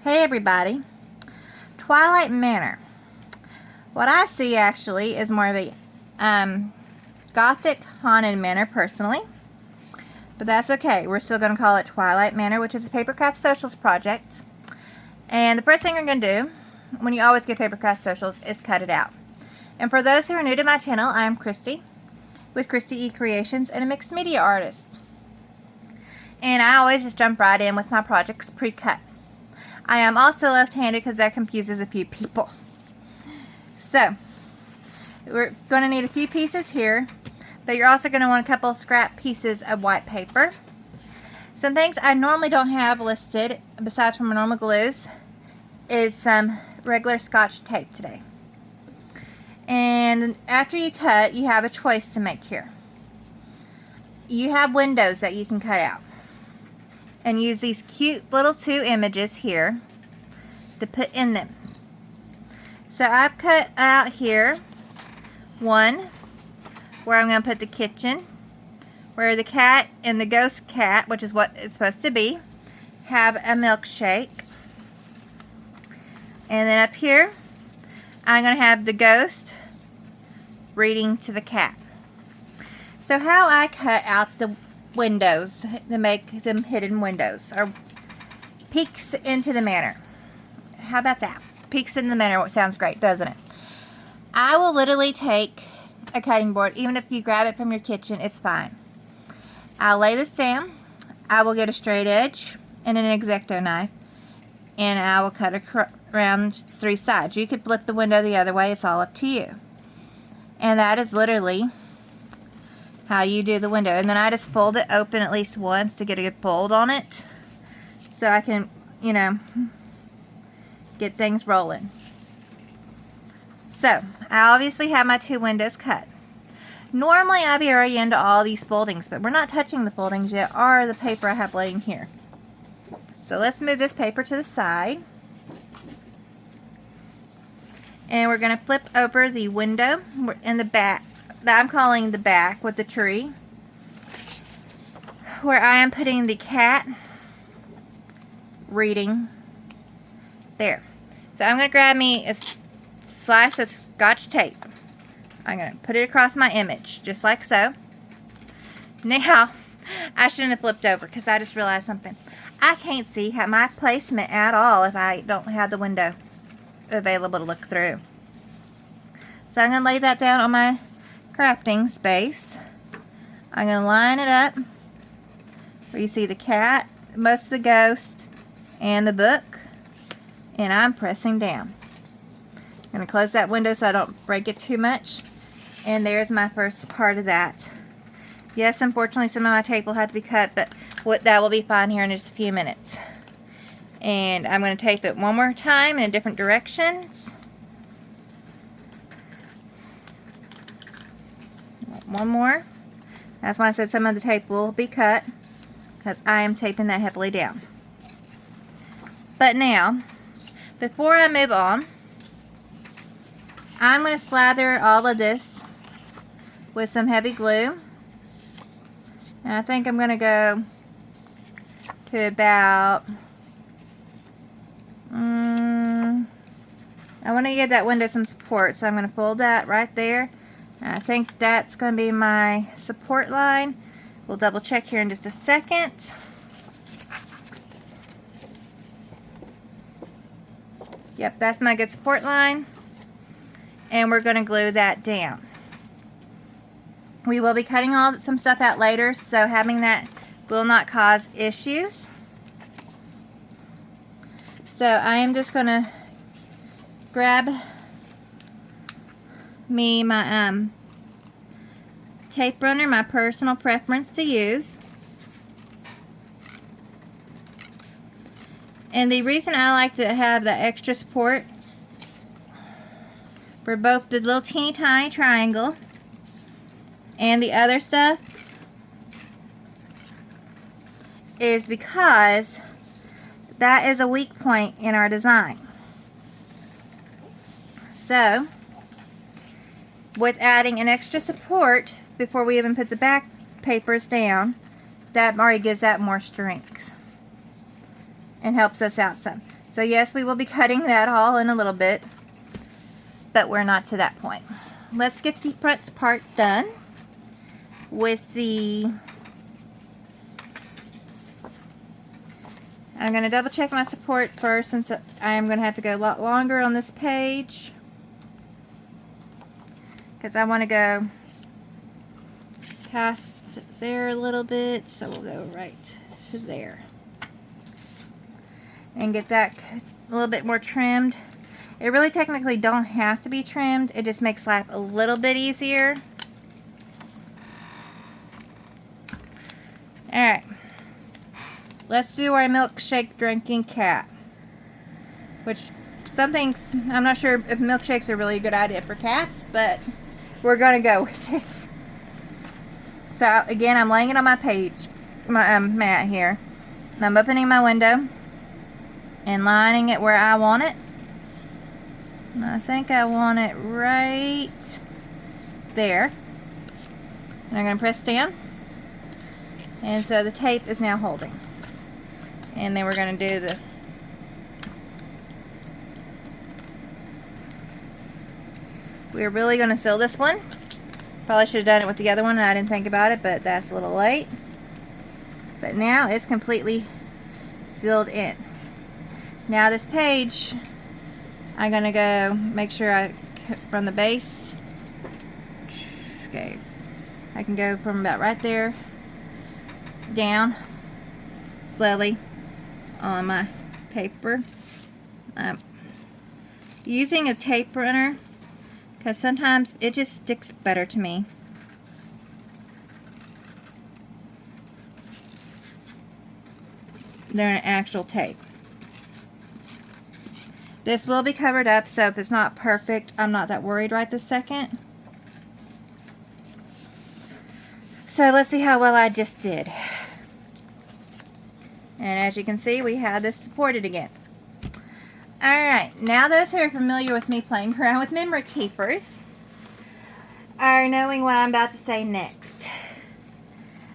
Hey everybody, Twilight Manor. What I see actually is more of a Gothic haunted manor personally, but that's okay. We're still going to call it Twilight Manor, which is a Papercraft Socials project. And the first thing you're going to do when you always get Papercraft Socials is cut it out. And for those who are new to my channel, I am Christy with Christi E Creations and a mixed media artist. And I always just jump right in with my projects pre-cut. I am also left-handed because that confuses a few people. So, we're going to need a few pieces here, but you're also going to want a couple scrap pieces of white paper. Some things I normally don't have listed, besides from my normal glues, is some regular Scotch tape today. And after you cut, you have a choice to make here. You have windows that you can cut out. And use these cute little two images here to put in them. So I've cut out here one where I'm going to put the kitchen, where the cat and the ghost cat, which is what it's supposed to be, have a milkshake. And then up here I'm going to have the ghost reading to the cat. So how I cut out the windows to make them hidden windows, or peeks into the manor. How about that? Peeks in the manor. What sounds great, doesn't it? I will literally take a cutting board. Even if you grab it from your kitchen, it's fine. I'll lay this down. I will get a straight edge and an X-Acto knife, and I will cut around three sides. You could flip the window the other way. It's all up to you. And that is literally how you do the window. And then I just fold it open at least once to get a good fold on it, so I can, you know, get things rolling. So I obviously have my two windows cut. Normally I'd be already into all these foldings, but we're not touching the foldings yet, or the paper I have laying here. So let's move this paper to the side, and we're going to flip over the window in the back that I'm calling the back with the tree, where I am putting the cat reading there. So I'm going to grab me a slice of Scotch tape. I'm going to put it across my image just like so. Now I shouldn't have flipped over because I just realized something. I can't see my placement at all if I don't have the window available to look through. So I'm going to lay that down on my crafting space. I'm going to line it up where you see the cat, most of the ghost, and the book, and I'm pressing down. I'm going to close that window so I don't break it too much, and there's my first part of that. Yes, unfortunately some of my tape will have to be cut, but that will be fine here in just a few minutes. And I'm going to tape it one more time in different directions. One more. That's why I said some of the tape will be cut, because I am taping that heavily down. But now, before I move on, I'm going to slather all of this with some heavy glue. And I think I'm going to go to about, I want to give that window some support, so I'm going to fold that right there. I think that's going to be my support line. We'll double check here in just a second. Yep, that's my good support line. And we're going to glue that down. We will be cutting some stuff out later, so having that will not cause issues. So I am just going to grab me my tape runner, my personal preference to use. And the reason I like to have the extra support for both the little teeny tiny triangle and the other stuff is because that is a weak point in our design. So with adding an extra support before we even put the back papers down, that already gives that more strength and helps us out some. So yes, we will be cutting that all in a little bit, but we're not to that point. Let's get the front part done with the... I'm going to double check my support first, since I am going to have to go a lot longer on this page, because I want to go past there a little bit, so we'll go right to there and get that a little bit more trimmed. It really technically don't have to be trimmed, it just makes life a little bit easier. Alright, let's do our milkshake drinking cat, which I'm not sure if milkshakes are really a good idea for cats, but we're gonna go with it. So again, I'm laying it on my page, my mat here, and I'm opening my window and lining it where I want it. And I think I want it right there. And I'm going to press down, and so the tape is now holding. And then we're going to do the we're really going to seal this one. Probably should have done it with the other one and I didn't think about it, but that's a little late. But now it's completely sealed in. Now this page, I'm going to go make sure I from the base. Okay, I can go from about right there down slowly on my paper. I'm using a tape runner because sometimes it just sticks better to me. Than an actual tape. This will be covered up, so if it's not perfect, I'm not that worried right this second. So let's see how well I just did. And as you can see, we have this supported again. Alright, now those who are familiar with me playing around with memory keepers are knowing what I'm about to say next.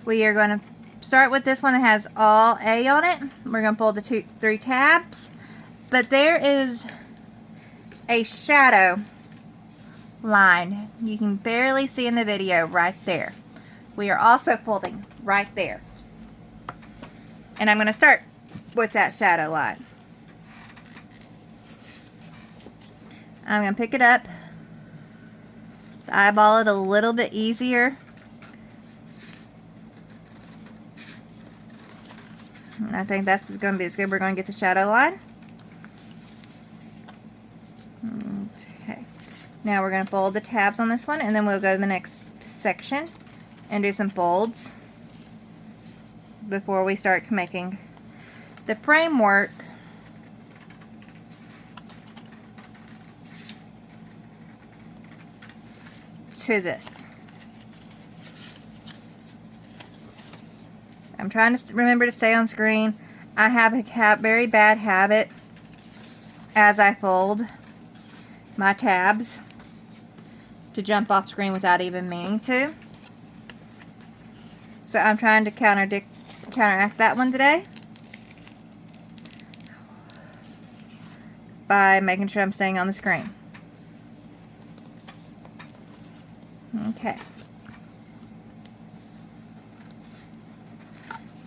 We are going to start with this one that has all A on it. We're going to pull the 3 tabs. But there is a shadow line. You can barely see in the video right there. We are also folding right there. And I'm going to start with that shadow line. I'm going to pick it up, eyeball it a little bit easier. And I think that's going to be as good. We're going to get the shadow line. Okay. Now we're going to fold the tabs on this one, and then we'll go to the next section and do some folds before we start making the framework to this. I'm trying to remember to stay on screen. I have a very bad habit as I fold my tabs to jump off screen without even meaning to. So I'm trying to counteract that one today by making sure I'm staying on the screen. Okay.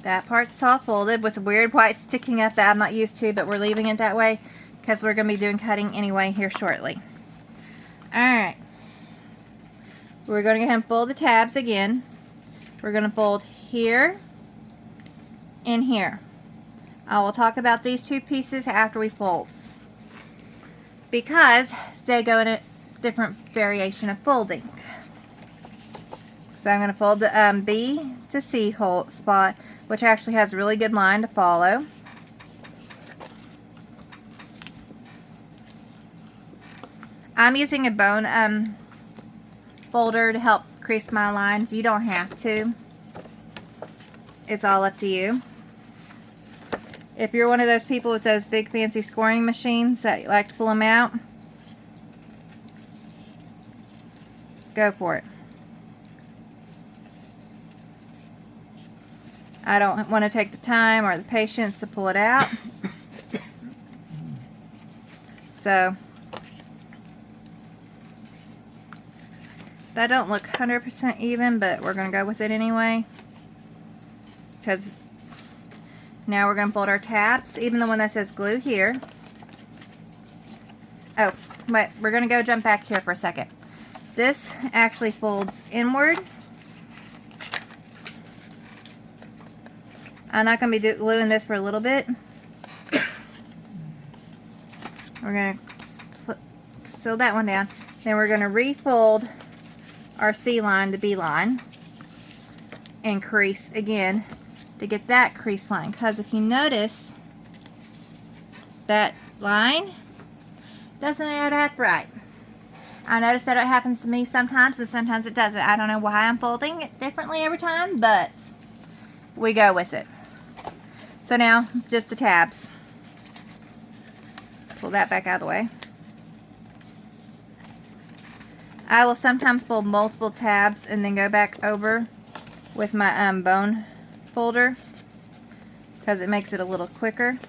That part's all folded with a weird white sticking up that I'm not used to, but we're leaving it that way because we're going to be doing cutting anyway here shortly. Alright. We're going to go ahead and fold the tabs again. We're going to fold here and here. I will talk about these 2 pieces after we fold, because they go in a different variation of folding. So I'm going to fold the B to C hole spot, which actually has a really good line to follow. I'm using a bone folder to help crease my lines. You don't have to. It's all up to you. If you're one of those people with those big fancy scoring machines that like to pull them out, go for it. I don't want to take the time or the patience to pull it out. So that don't look 100% even, but we're going to go with it anyway. Because now we're going to fold our tabs, even the one that says glue here. Oh, wait, we're going to go jump back here for a second. This actually folds inward. I'm not going to be gluing this for a little bit. We're going to seal that one down. Then we're going to refold our C line to B line and crease again to get that crease line. Because if you notice, that line doesn't add up right. I notice that it happens to me sometimes and sometimes it doesn't. I don't know why I'm folding it differently every time, but we go with it. So now, just the tabs. Pull that back out of the way. I will sometimes fold multiple tabs and then go back over with my bone folder because it makes it a little quicker.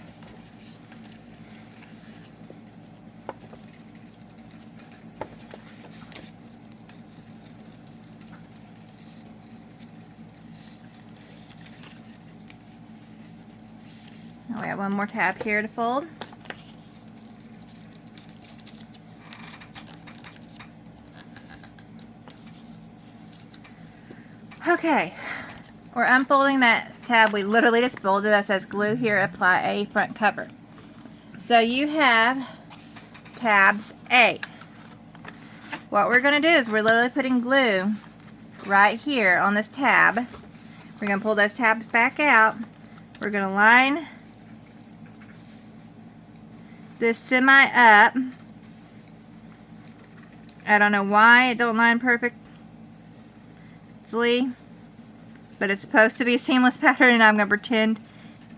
Now we have one more tab here to fold. Okay, we're unfolding that tab we literally just folded that says glue here, apply A front cover. So you have tabs A. What we're going to do is we're literally putting glue right here on this tab. We're going to pull those tabs back out. We're going to line this semi up. I don't know why it don't line perfectly, but it's supposed to be a seamless pattern and I'm going to pretend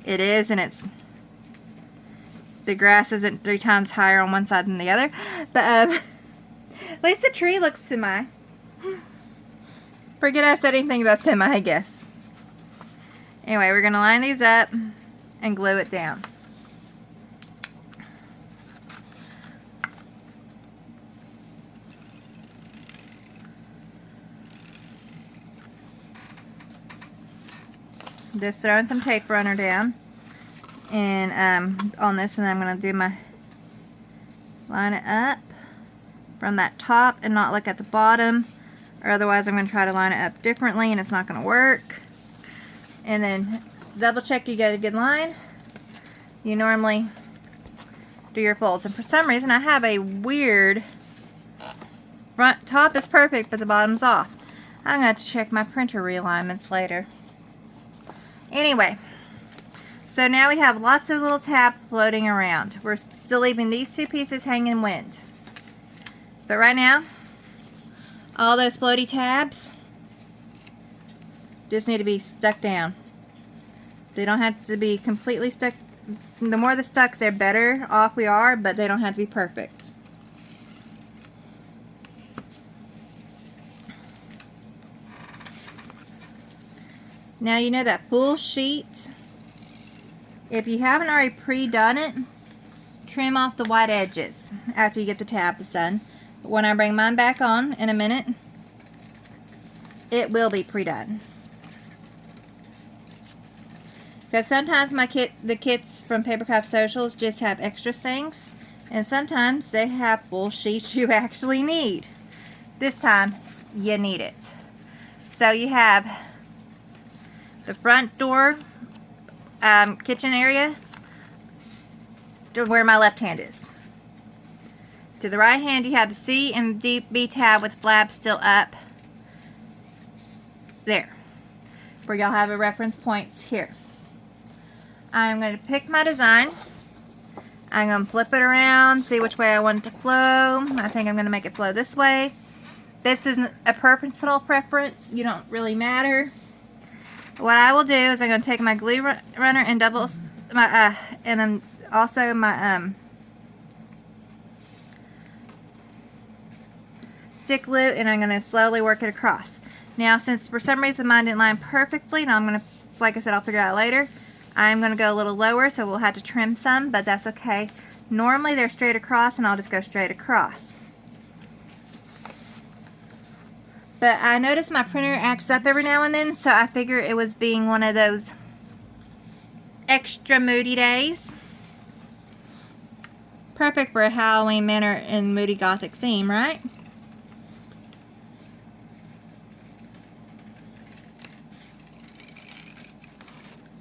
it is, and it's the grass isn't 3 times higher on one side than the other, but at least the tree looks semi. Forget I said anything about semi, I guess. Anyway, we're going to line these up and glue it down. Just throwing some tape runner down and on this, and then I'm going to do my line it up from that top and not look at the bottom, or otherwise I'm going to try to line it up differently and it's not going to work. And then double check you get a good line. You normally do your folds, and for some reason I have a weird front top is perfect but the bottom's off. I'm going to have to check my printer realignments later. Anyway, so now we have lots of little tabs floating around. We're still leaving these 2 pieces hanging wind. But right now, all those floaty tabs just need to be stuck down. They don't have to be completely stuck. The more they're stuck, the better off we are, but they don't have to be perfect. Now you know that full sheet, if you haven't already pre-done it, trim off the white edges after you get the tabs done. When I bring mine back on in a minute, it will be pre-done. Because sometimes the kits from Paper Craft Socials just have extra things, and sometimes they have full sheets you actually need. This time, you need it. So you have the front door kitchen area to where my left hand is. To the right hand you have the C and B tab with flab still up there, where y'all have a reference points here. I'm going to pick my design. I'm going to flip it around, see which way I want it to flow. I think I'm going to make it flow this way. This isn't a personal preference. You don't really matter. What I will do is I'm going to take my glue runner and double my and then also my stick glue, and I'm going to slowly work it across. Now, since for some reason mine didn't line perfectly, now I'm going to, like I said, I'll figure it out later. I'm going to go a little lower, so we'll have to trim some, but that's okay. Normally they're straight across and I'll just go straight across. But I noticed my printer acts up every now and then, so I figure it was being one of those extra moody days. Perfect for a Halloween Manor and moody Gothic theme, right?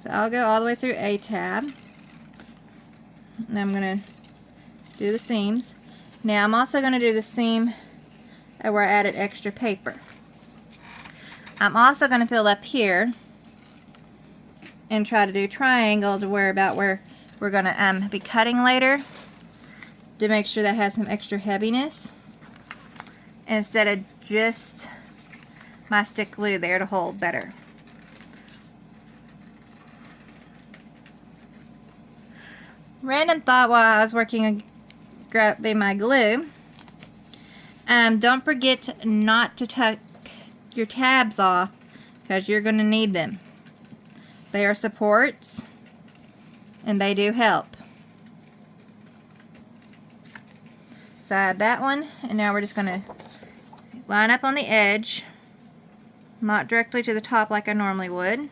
So I'll go all the way through A tab. And I'm going to do the seams. Now I'm also going to do the seam where I added extra paper. I'm also going to fill up here and try to do triangles where we're going to be cutting later, to make sure that has some extra heaviness instead of just my stick glue there to hold better. Random thought while I was working on grabbing my glue. Don't forget not to tuck your tabs off, because you're going to need them. They are supports and they do help. So I had that one, and now we're just going to line up on the edge, not directly to the top like I normally would.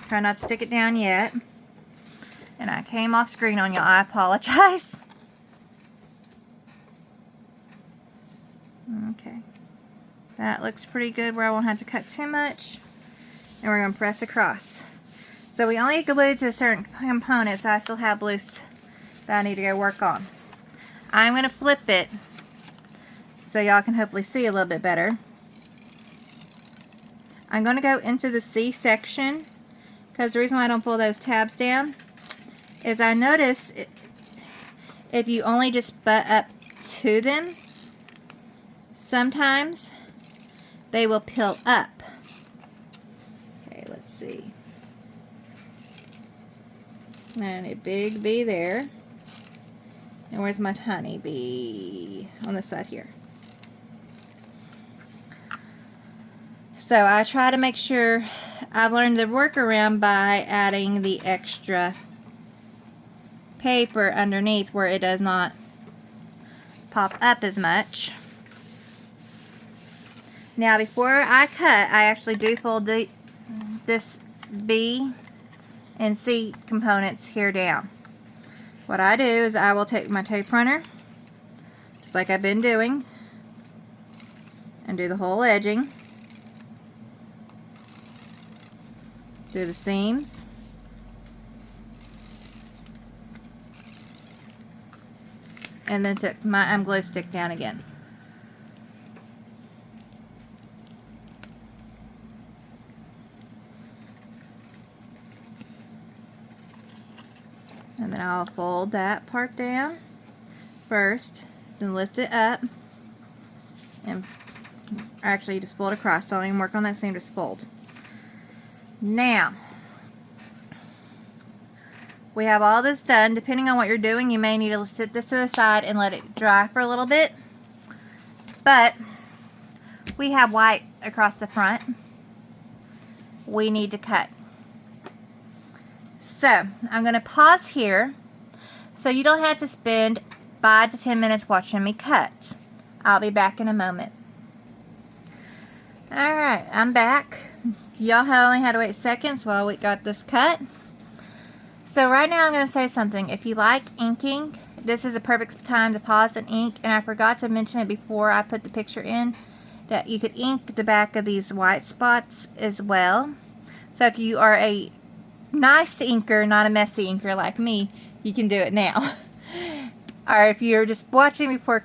Try not to stick it down yet. And I came off screen on y'all, I apologize. Okay. That looks pretty good where I won't have to cut too much. And we're going to press across. So we only glued to certain components. I still have loose that I need to go work on. I'm going to flip it so y'all can hopefully see a little bit better. I'm going to go into the C section, because the reason why I don't pull those tabs down is I notice if you only just butt up to them, sometimes they will peel up. Okay, let's see. And a big V there. And where's my tiny V? On this side here. So I try to make sure I've learned the workaround by adding the extra paper underneath where it does not pop up as much. Now before I cut, I actually do fold this B and C components here down. What I do is I will take my tape runner, just like I've been doing, and do the whole edging. Do the seams. And then took my glue stick down again. And then I'll fold that part down first, then lift it up, and actually just fold across. Don't even work on that seam, just fold. Now, we have all this done. Depending on what you're doing, you may need to sit this to the side and let it dry for a little bit. But we have white across the front. We need to cut. So, I'm going to pause here so you don't have to spend 5 to 10 minutes watching me cut. I'll be back in a moment. Alright, I'm back. Y'all only had to wait seconds while we got this cut. So right now I'm going to say something. If you like inking, this is a perfect time to pause and ink. And I forgot to mention it before I put the picture in, that you could ink the back of these white spots as well. So if you are a nice inker, not a messy inker like me, you can do it now. Or if you're just watching before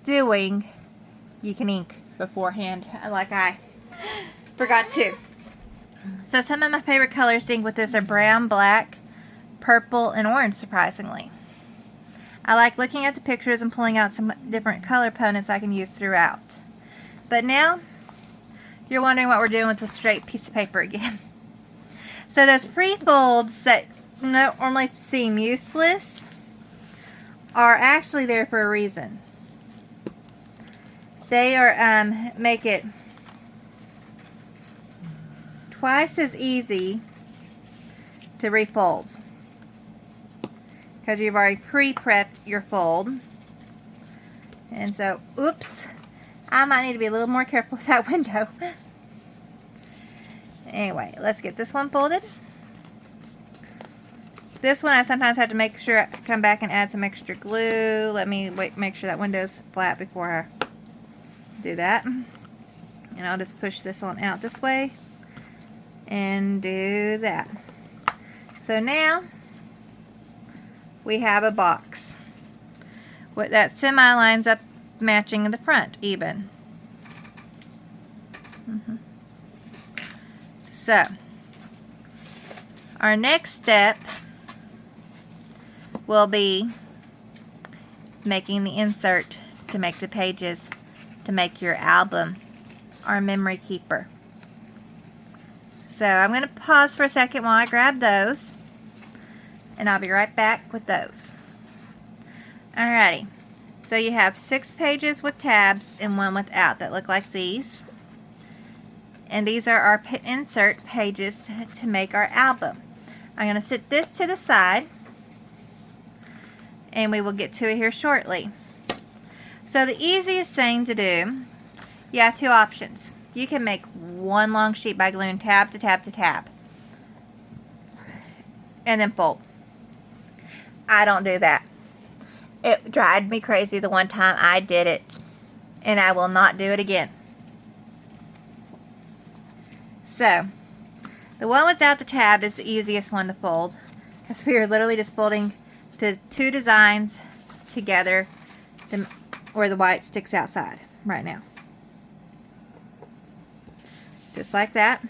doing, you can ink beforehand, like I forgot to. So some of my favorite colors to ink with this are brown, black, purple, and orange, surprisingly. I like looking at the pictures and pulling out some different color components I can use throughout. But now, you're wondering what we're doing with this straight piece of paper again. So those pre-folds that normally seem useless are actually there for a reason. They are make it twice as easy to refold. because you've already pre-prepped your fold. And so, oops, I might need to be a little more careful with that window. Anyway, let's get this one folded. This one I sometimes have to make sure I come back and add some extra glue. Let me make sure that window's flat before I do that. And I'll just push this one out this way and do that. So now we have a box with that semi lines up matching in the front even. So our next step will be making the insert to make the pages to make your album or memory keeper. So I'm going to pause for a second while I grab those, and I'll be right back with those. Alrighty, so you have 6 pages with tabs and 1 without that look like these. And these are our insert pages to make our album. I'm going to set this to the side, and we will get to it here shortly. So the easiest thing to do, you have 2 options. You can make one long sheet by gluing tab to tab to tab, and then fold. I don't do that. It drives me crazy the one time I did it, and I will not do it again. So, the one without the tab is the easiest one to fold, because we are literally just folding the 2 designs together where the white sticks outside right now. Just like that.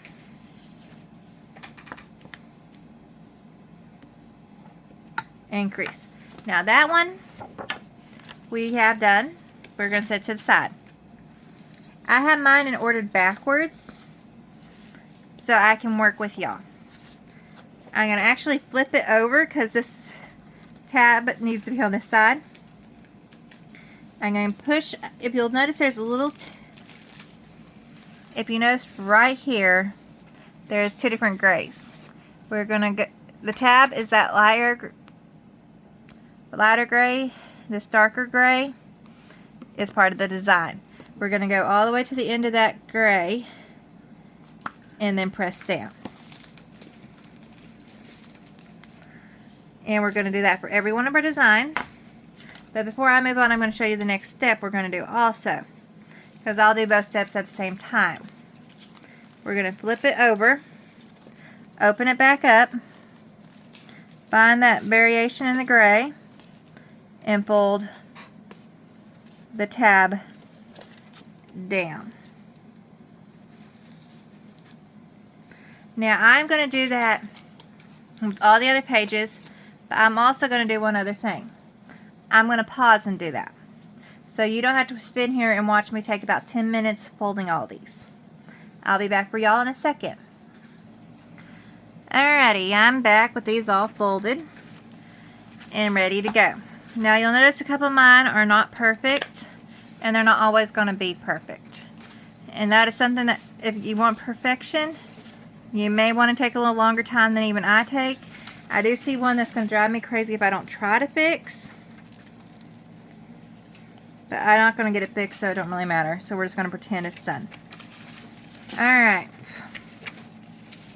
And crease. Now that one we have done. We're going to set to the side. I have mine ordered backwards so I can work with y'all. I'm going to actually flip it over because this tab needs to be on this side. I'm going to push, if you'll notice there's a little, if you notice right here, there's 2 different grays. We're going to get, the tab is that lighter gray, this darker gray is part of the design. We're going to go all the way to the end of that gray and then press down. And we're going to do that for every one of our designs. But before I move on, I'm going to show you the next step we're going to do also, because I'll do both steps at the same time. We're going to flip it over, open it back up, find that variation in the gray, and fold the tab down. Now I'm going to do that with all the other pages, but I'm also going to do one other thing. I'm going to pause and do that. So you don't have to spin here and watch me take about 10 minutes folding all these. I'll be back for y'all in a second. Alrighty, I'm back with these all folded and ready to go. Now you'll notice a couple of mine are not perfect, and they're not always going to be perfect. And that is something that if you want perfection, you may want to take a little longer time than even I take. I do see one that's going to drive me crazy if I don't try to fix. But I'm not going to get it fixed, so it don't really matter. So we're just going to pretend it's done. Alright.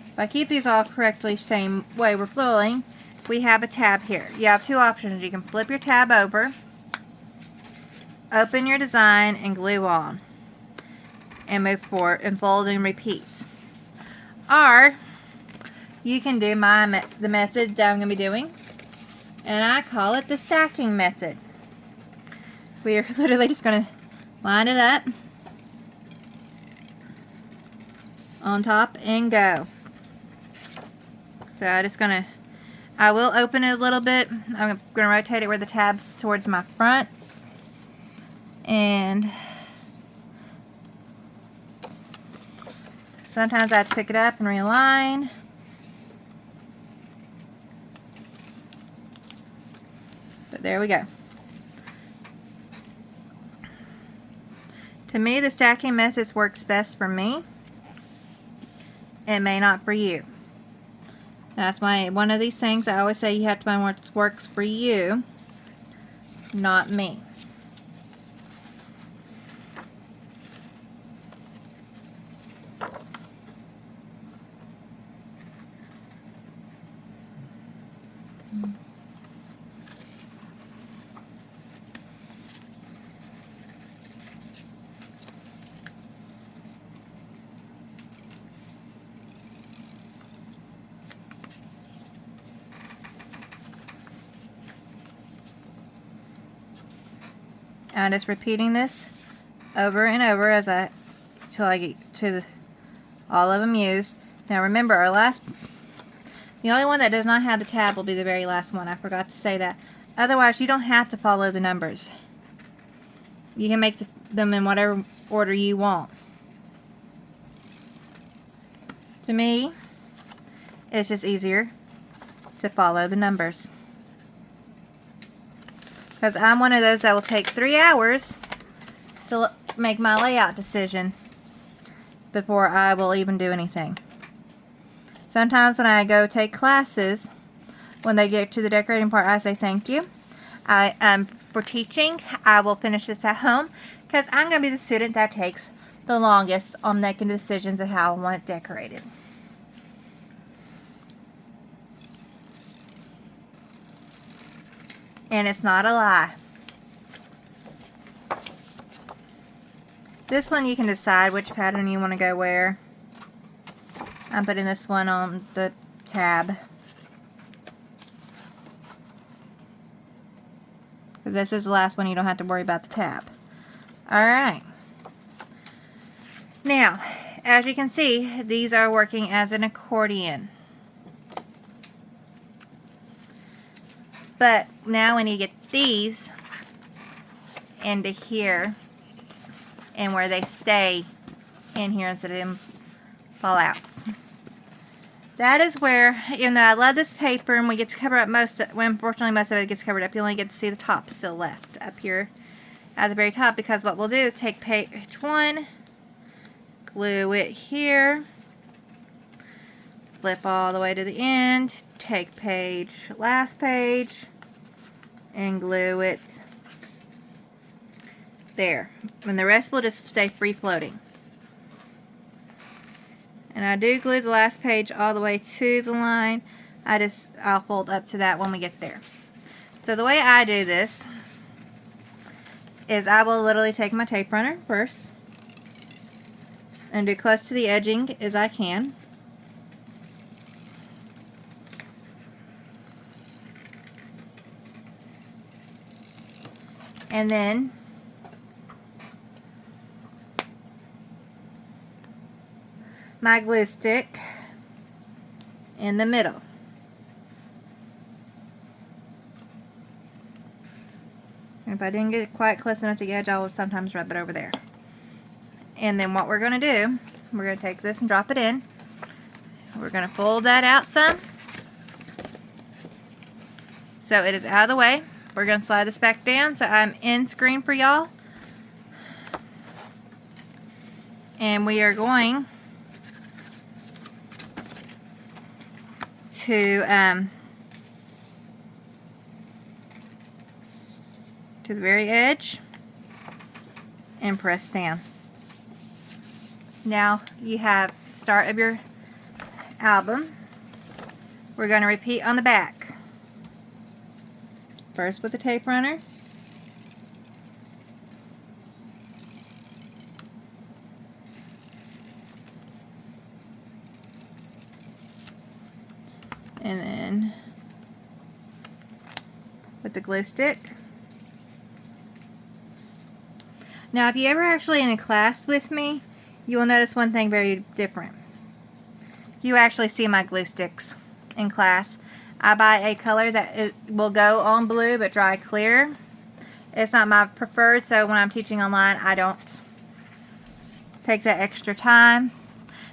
If I keep these all correctly same way we're flowing, we have a tab here. You have 2 options. You can flip your tab over, open your design, and glue on. And move forward and fold and repeat. Or you can do the method that I'm going to be doing, and I call it the stacking method. We are literally just going to line it up on top and go. So I will open it a little bit. I'm going to rotate it where the tab's towards my front. And sometimes I have to pick it up and realign. But there we go. To me, the stacking method works best for me. It may not for you. That's one of these things I always say, you have to find what works for you, not me. I'm just repeating this over and over till I get to all of them used. Now remember, the only one that does not have the tab will be the very last one. I forgot to say that. Otherwise, you don't have to follow the numbers. You can make them in whatever order you want. To me, it's just easier to follow the numbers. Because I'm one of those that will take 3 hours to make my layout decision before I will even do anything. Sometimes when I go take classes, when they get to the decorating part, I say thank you. For teaching, I will finish this at home because I'm going to be the student that takes the longest on making decisions of how I want it decorated. And it's not a lie. This one you can decide which pattern you want to go where. I'm putting this one on the tab. Because this is the last one, you don't have to worry about the tab. Alright. Now, as you can see, these are working as an accordion. But now when you get these into here, and where they stay in here instead of them fall out. That is where, even though I love this paper and we get to cover up unfortunately most of it gets covered up, you only get to see the top still left up here at the very top, because what we'll do is take page 1, glue it here, flip all the way to the end, take last page, and glue it there. And the rest will just stay free floating. And I do glue the last page all the way to the line. I'll fold up to that when we get there. So the way I do this is I will literally take my tape runner first and do close to the edging as I can. And then my glue stick in the middle. And if I didn't get it quite close enough to the edge, I will sometimes rub it over there. And then what we're going to do, we're going to take this and drop it in. We're going to fold that out some, so it is out of the way. We're going to slide this back down so I'm in screen for y'all. And we are going to the very edge and press down. Now you have the start of your album. We're going to repeat on the back. First with the tape runner. And then with the glue stick. Now if you ever actually in a class with me, you will notice one thing very different. You actually see my glue sticks in class. I buy a color that will go on blue but dry clear. It's not my preferred, so when I'm teaching online I don't take that extra time.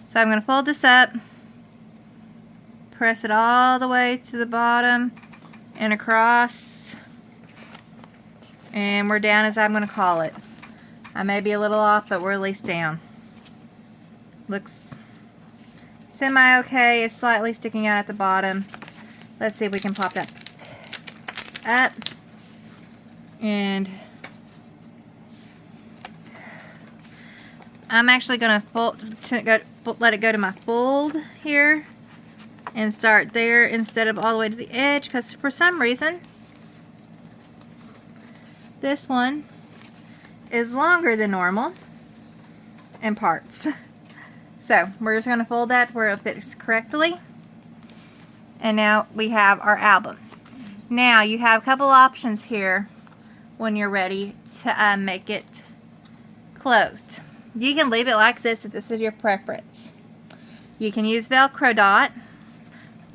So I'm going to fold this up, press it all the way to the bottom and across, and we're down as I'm going to call it. I may be a little off, but we're at least down. Looks semi-okay. It's slightly sticking out at the bottom. Let's see if we can pop that up. And I'm actually going to let it go to my fold here and start there instead of all the way to the edge, because for some reason this one is longer than normal in parts. So we're just going to fold that where it fits correctly. And now we have our album. Now you have a couple options here when you're ready to make it closed. You can leave it like this if this is your preference. You can use Velcro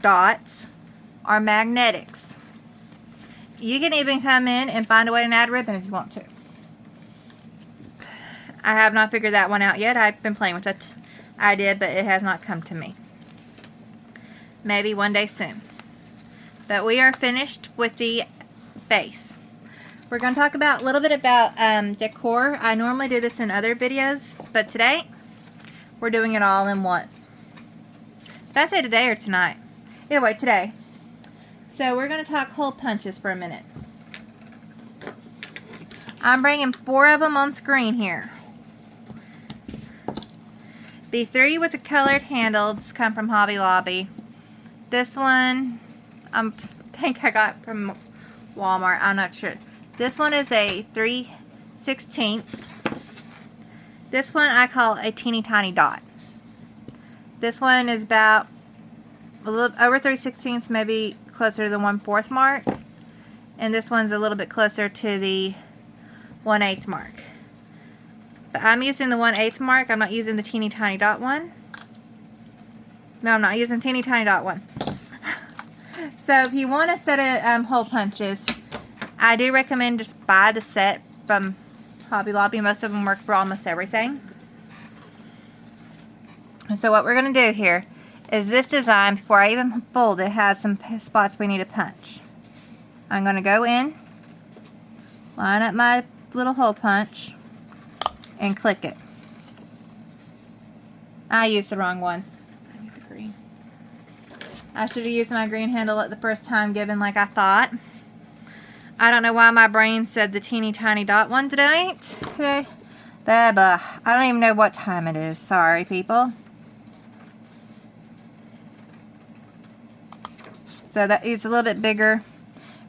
dots, or magnetics. You can even come in and find a way to add ribbon if you want to. I have not figured that one out yet. I've been playing with that idea, but it has not come to me. Maybe one day soon. But we are finished with the base. We're going to talk about a little bit about decor. I normally do this in other videos, but today we're doing it all in one. Did I say today or tonight? Either way, today. So we're going to talk hole punches for a minute. I'm bringing 4 of them on screen here. The 3 with the colored handles come from Hobby Lobby. This one, I think I got from Walmart. I'm not sure. This one is a 3/16. This one I call a teeny tiny dot. This one is about a little over 3/16, maybe closer to the 1/4 mark. And this one's a little bit closer to the 1/8 mark. But I'm using the 1/8 mark. I'm not using the teeny tiny dot one. No, I'm not using teeny tiny dot one. So if you want a set of hole punches, I do recommend just buy the set from Hobby Lobby. Most of them work for almost everything. And so what we're going to do here is this design, before I even fold it, has some spots we need to punch. I'm going to go in, line up my little hole punch, and click it. I used the wrong one. I need the green. I should have used my green handle at the first time given like I thought. I don't know why my brain said the teeny tiny dot one tonight. Okay. I don't even know what time it is. Sorry, people. So that is a little bit bigger.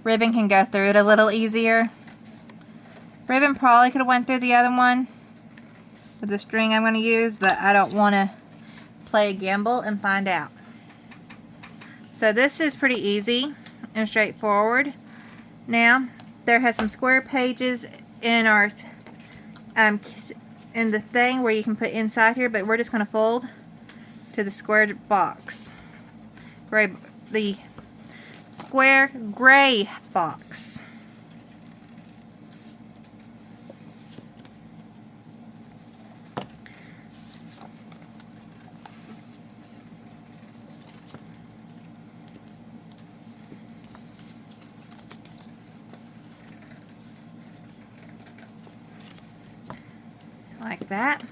Ribbon can go through it a little easier. Ribbon probably could have went through the other one with the string I'm going to use, but I don't want to play a gamble and find out. So this is pretty easy and straightforward. Now, there has some square pages in our in the thing where you can put inside here, but we're just going to fold to the square box. The square gray box. Like that.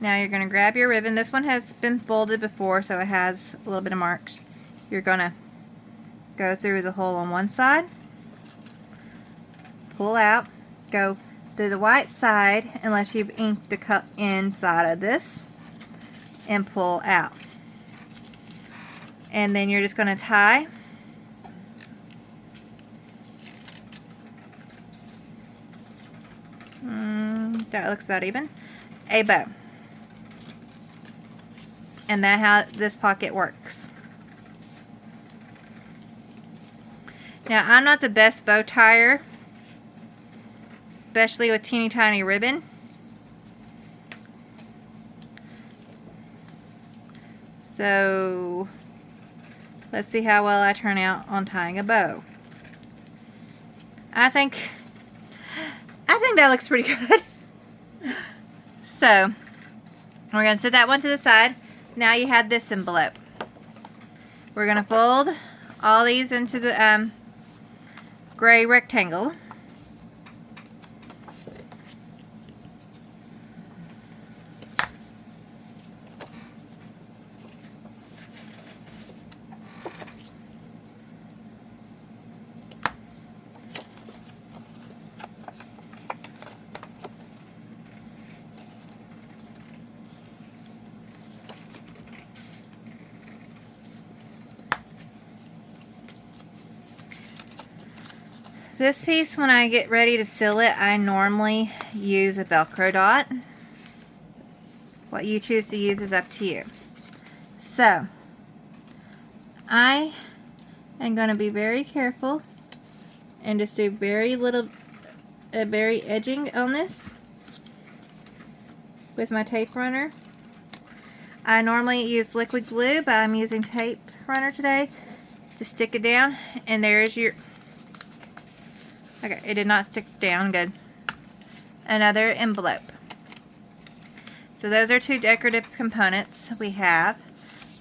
Now you're going to grab your ribbon. This one has been folded before, so it has a little bit of marks. You're going to go through the hole on one side, pull out, go through the white side unless you've inked the cup inside of this, and pull out. And then you're just going to tie that looks about even, a bow. And that's how this pocket works. Now, I'm not the best bow tire, especially with teeny tiny ribbon. So let's see how well I turn out on tying a bow. I think that looks pretty good. So we're going to set that one to the side. Now you have this envelope. We're going to fold all these into the gray rectangle. This piece, when I get ready to seal it, I normally use a Velcro dot. What you choose to use is up to you. So, I am going to be very careful and just do very edging on this with my tape runner. I normally use liquid glue, but I'm using tape runner today to stick it down. And there's your... Okay, it did not stick down. Good. Another envelope. So those are two decorative components we have.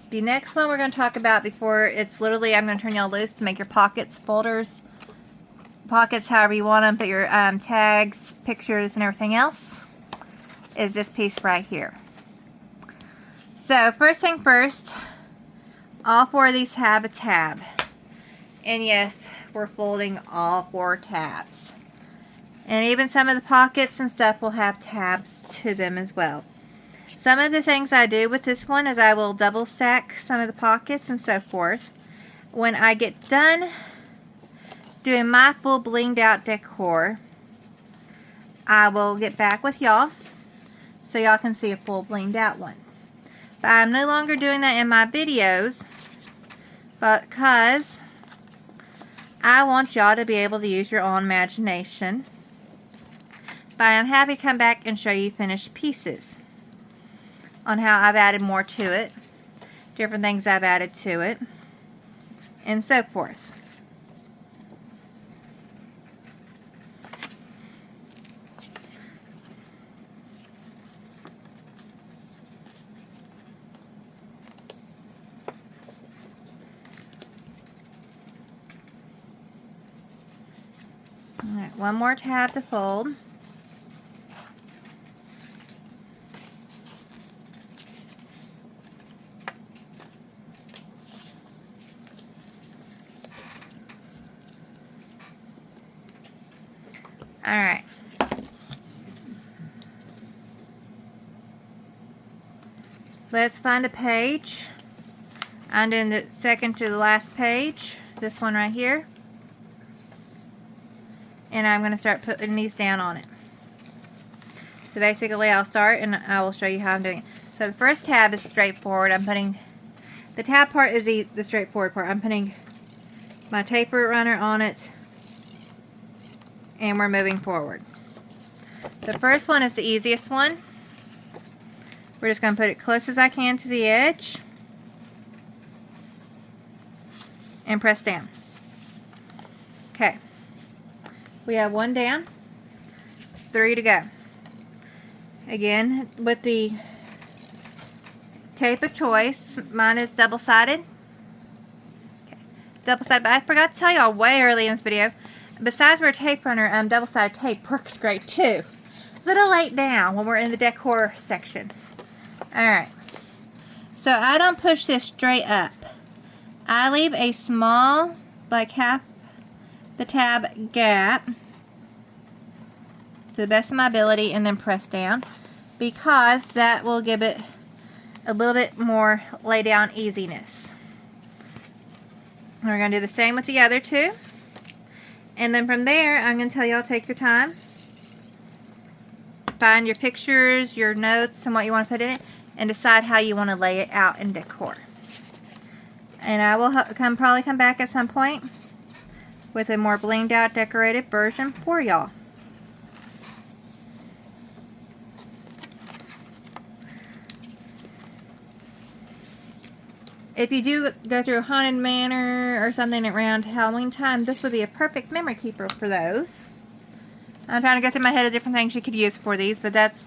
The next one we're going to talk about before it's literally, I'm going to turn y'all loose to make your pockets, folders, pockets, however you want them, put your tags, pictures, and everything else, is this piece right here. So first thing first, all four of these have a tab. And yes, we're folding all four tabs. And even some of the pockets and stuff will have tabs to them as well. Some of the things I do with this one is I will double stack some of the pockets and so forth. When I get done doing my full blinged out decor, I will get back with y'all so y'all can see a full blinged out one. But I'm no longer doing that in my videos because I want y'all to be able to use your own imagination. But I'm happy to come back and show you finished pieces on how I've added more to it, different things I've added to it, and so forth. Alright, one more tab to fold. Alright. Let's find a page. I'm doing the second to the last page, this one right here. And I'm going to start putting these down on it. So basically I'll start and I will show you how I'm doing it. So the first tab is straightforward. I'm putting, the tab part is the straightforward part. I'm putting my taper runner on it and we're moving forward. The first one is the easiest one. We're just going to put it close as I can to the edge and press down. Okay. We have one down, 3 to go. Again, with the tape of choice, mine is double-sided. Okay. Double-sided, but I forgot to tell y'all way early in this video, besides our tape runner, double-sided tape works great too. A little late now when we're in the decor section. Alright, so I don't push this straight up. I leave a small, like half the tab gap to the best of my ability and then press down because that will give it a little bit more lay down easiness. We're going to do the same with the other two. And then from there, I'm going to tell y'all take your time. Find your pictures, your notes, and what you want to put in it, and decide how you want to lay it out in decor. And I will probably come back at some point with a more blinged out decorated version for y'all. If you do go through a Haunted Manor or something around Halloween time, this would be a perfect memory keeper for those. I'm trying to go through my head of different things you could use for these, but that's...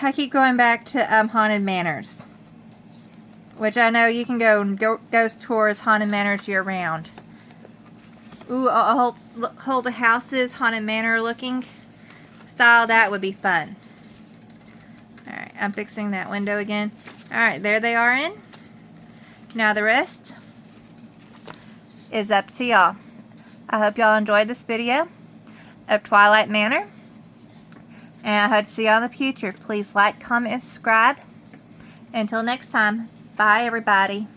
I keep going back to Haunted Manors, which I know you can go ghost tours, Haunted Manors year-round. Ooh, a whole houses, Haunted Manor looking style, that would be fun. Alright, I'm fixing that window again. Alright, there they are in. Now the rest is up to y'all. I hope y'all enjoyed this video of Twilight Manor. And I hope to see y'all in the future. Please like, comment, and subscribe. Until next time, bye everybody.